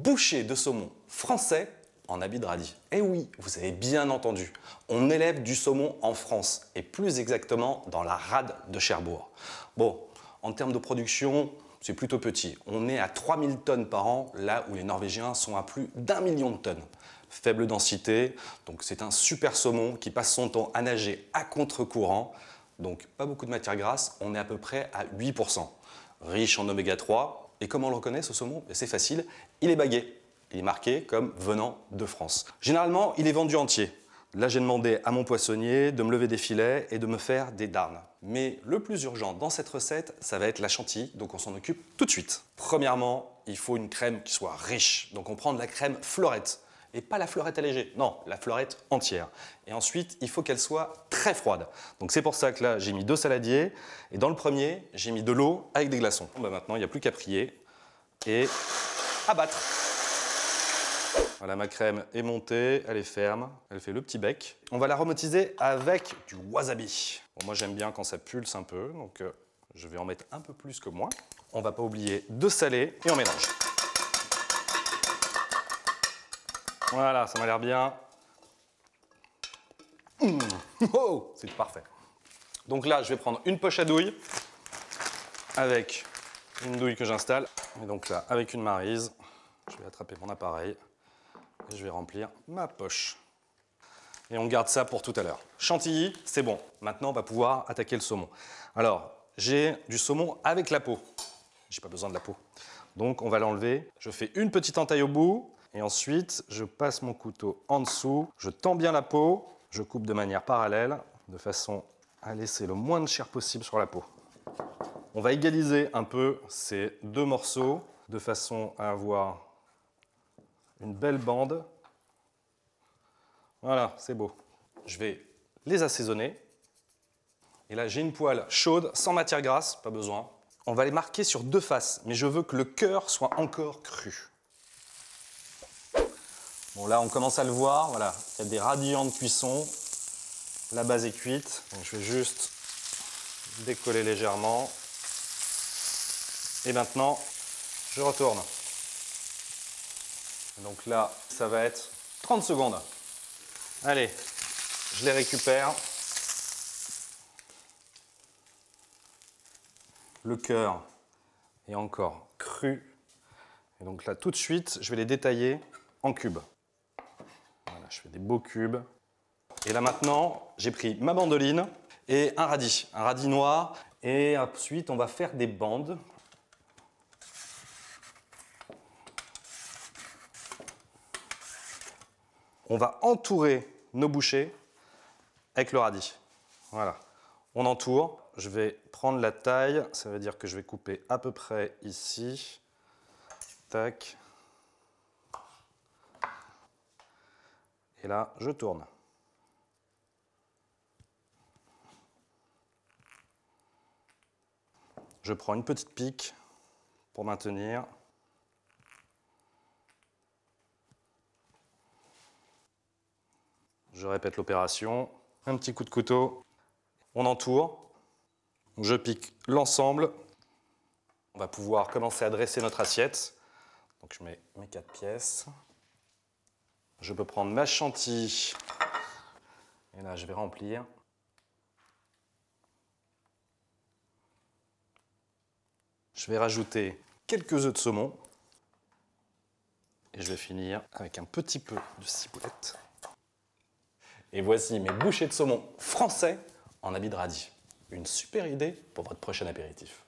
bouchée de saumon français en habit de radis. Eh oui, vous avez bien entendu, on élève du saumon en France et plus exactement dans la rade de Cherbourg. Bon, en termes de production, c'est plutôt petit. On est à 3000 tonnes par an, là où les Norvégiens sont à plus d'1 million de tonnes. Faible densité, donc c'est un super saumon qui passe son temps à nager à contre-courant. Donc pas beaucoup de matière grasse, on est à peu près à 8%. Riche en oméga 3. Et comment on le reconnaît ce saumon? C'est facile, il est bagué. Il est marqué comme venant de France. Généralement, il est vendu entier. Là, j'ai demandé à mon poissonnier de me lever des filets et de me faire des darnes. Mais le plus urgent dans cette recette, ça va être la chantilly, donc on s'en occupe tout de suite. Premièrement, il faut une crème qui soit riche. Donc on prend de la crème Fleurette. Et pas la Fleurette allégée, non, la Fleurette entière. Et ensuite, il faut qu'elle soit très froide. Donc c'est pour ça que là, j'ai mis 2 saladiers. Et dans le premier, j'ai mis de l'eau avec des glaçons. Bon, bah maintenant, il n'y a plus qu'à prier et à battre. Voilà, ma crème est montée, elle est ferme, elle fait le petit bec. On va l'aromatiser avec du wasabi. Bon, moi, j'aime bien quand ça pulse un peu, donc je vais en mettre un peu plus que moi. On ne va pas oublier de saler et on mélange. Voilà, ça m'a l'air bien. Oh, c'est parfait. Donc là, je vais prendre une poche à douille avec une douille que j'installe. Et donc là, avec une maryse, je vais attraper mon appareil et je vais remplir ma poche. Et on garde ça pour tout à l'heure. Chantilly, c'est bon. Maintenant, on va pouvoir attaquer le saumon. Alors, j'ai du saumon avec la peau. J'ai pas besoin de la peau. Donc, on va l'enlever. Je fais une petite entaille au bout. Et ensuite, je passe mon couteau en dessous, je tends bien la peau, je coupe de manière parallèle, de façon à laisser le moins de chair possible sur la peau. On va égaliser un peu ces deux morceaux, de façon à avoir une belle bande. Voilà, c'est beau. Je vais les assaisonner. Et là, j'ai une poêle chaude, sans matière grasse, pas besoin. On va les marquer sur 2 faces, mais je veux que le cœur soit encore cru. Bon, là, on commence à le voir, voilà, il y a des radiants de cuisson. La base est cuite, donc je vais juste décoller légèrement. Et maintenant, je retourne. Donc là, ça va être 30 secondes. Allez, je les récupère. Le cœur est encore cru. Et donc là, tout de suite, je vais les détailler en cubes. Voilà, je fais des beaux cubes. Et là maintenant, j'ai pris ma bandoline et un radis noir. Et ensuite, on va faire des bandes. On va entourer nos bouchées avec le radis. Voilà, on entoure. Je vais prendre la taille, ça veut dire que je vais couper à peu près ici. Tac. Et là, je tourne. Je prends une petite pique pour maintenir. Je répète l'opération. Un petit coup de couteau. On entoure. Je pique l'ensemble. On va pouvoir commencer à dresser notre assiette. Donc je mets mes 4 pièces. Je peux prendre ma chantilly. Et là, je vais remplir. Je vais rajouter quelques œufs de saumon. Et je vais finir avec un petit peu de ciboulette. Et voici mes bouchées de saumon français en habit de radis. Une super idée pour votre prochain apéritif.